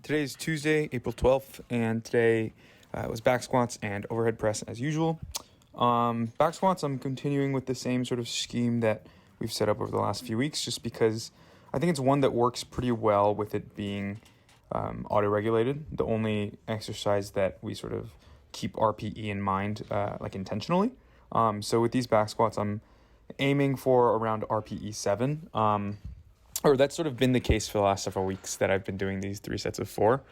Today is Tuesday, April 12th, and today was back squats and overhead press as usual. Back squats, I'm continuing with the same sort of scheme that we've set up over the last few weeks, just because I think it's one that works pretty well with it being auto-regulated. The only exercise that we sort of keep RPE in mind, like intentionally. So with these back squats, I'm aiming for around RPE 7. Or that's sort of been the case for the last several weeks that I've been doing these 3 sets of 4.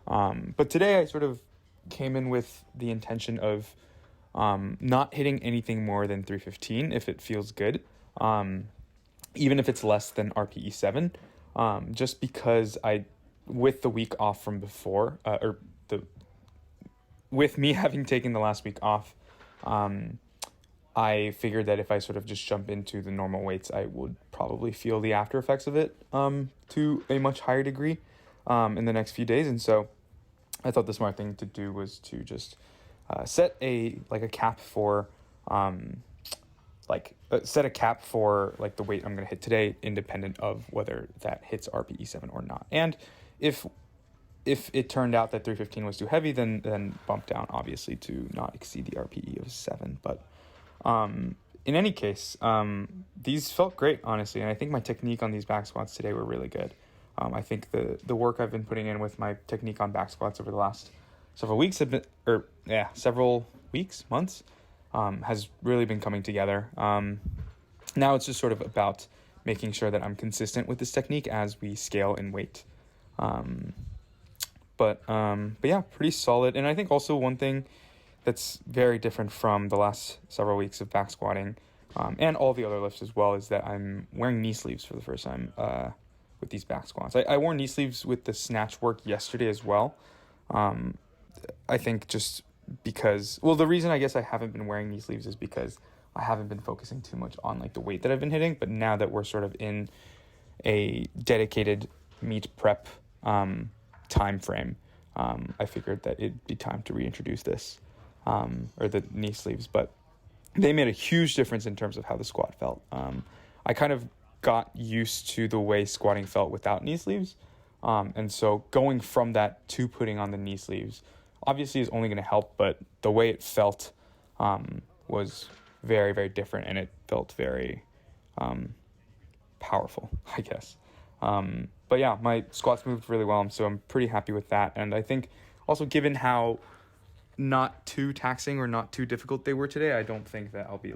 But today I sort of came in with the intention of not hitting anything more than 315 if it feels good, even if it's less than RPE 7, just because with the week off from before, with me having taken the last week off, I figured that if I sort of just jump into the normal weights, I would probably feel the after effects of it to a much higher degree in the next few days. And so I thought the smart thing to do was to just set a cap for the weight I'm going to hit today, independent of whether that hits RPE 7 or not. And if it turned out that 315 was too heavy, then bump down obviously to not exceed the RPE of 7. But in any case, these felt great, honestly, and I think my technique on these back squats today were really good. I think the work I've been putting in with my technique on back squats over the last several weeks months, has really been coming together. Now it's just sort of about making sure that I'm consistent with this technique as we scale in weight. But yeah, pretty solid. And I think also one thing that's very different from the last several weeks of back squatting, and all the other lifts as well, is that I'm wearing knee sleeves for the first time with these back squats. I wore knee sleeves with the snatch work yesterday as well. I think just because, the reason I guess I haven't been wearing knee sleeves is because I haven't been focusing too much on the weight that I've been hitting. But now that we're sort of in a dedicated meet prep time frame, I figured that it'd be time to reintroduce this. Or the knee sleeves, but they made a huge difference in terms of how the squat felt. I kind of got used to the way squatting felt without knee sleeves, and so going from that to putting on the knee sleeves obviously is only going to help, but the way it felt was very, very different, and it felt very powerful, I guess. But yeah, my squats moved really well, so I'm pretty happy with that. And I think also, given how not too taxing or not too difficult they were today, I don't think that I'll be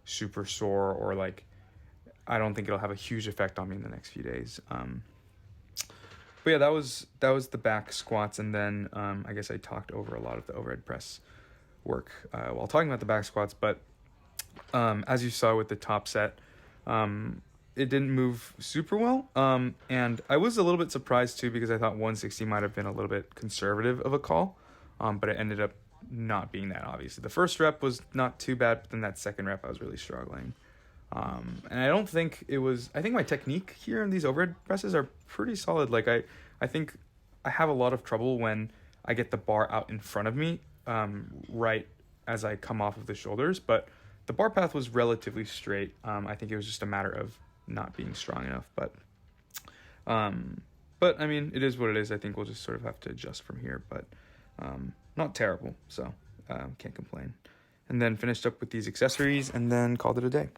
super sore, or I don't think it'll have a huge effect on me in the next few days. But yeah, that was the back squats, and then I guess I talked over a lot of the overhead press work while talking about the back squats. But as you saw with the top set, it didn't move super well, and I was a little bit surprised too, because I thought 160 might have been a little bit conservative of a call. But it ended up not being that, obviously. The first rep was not too bad, but then that second rep I was really struggling. And I don't think it was... I think my technique here in these overhead presses are pretty solid. I think I have a lot of trouble when I get the bar out in front of me right as I come off of the shoulders. But the bar path was relatively straight. I think it was just a matter of not being strong enough. But I mean, it is what it is. I think we'll just sort of have to adjust from here. But... not terrible, so can't complain. And then finished up with these accessories and then called it a day.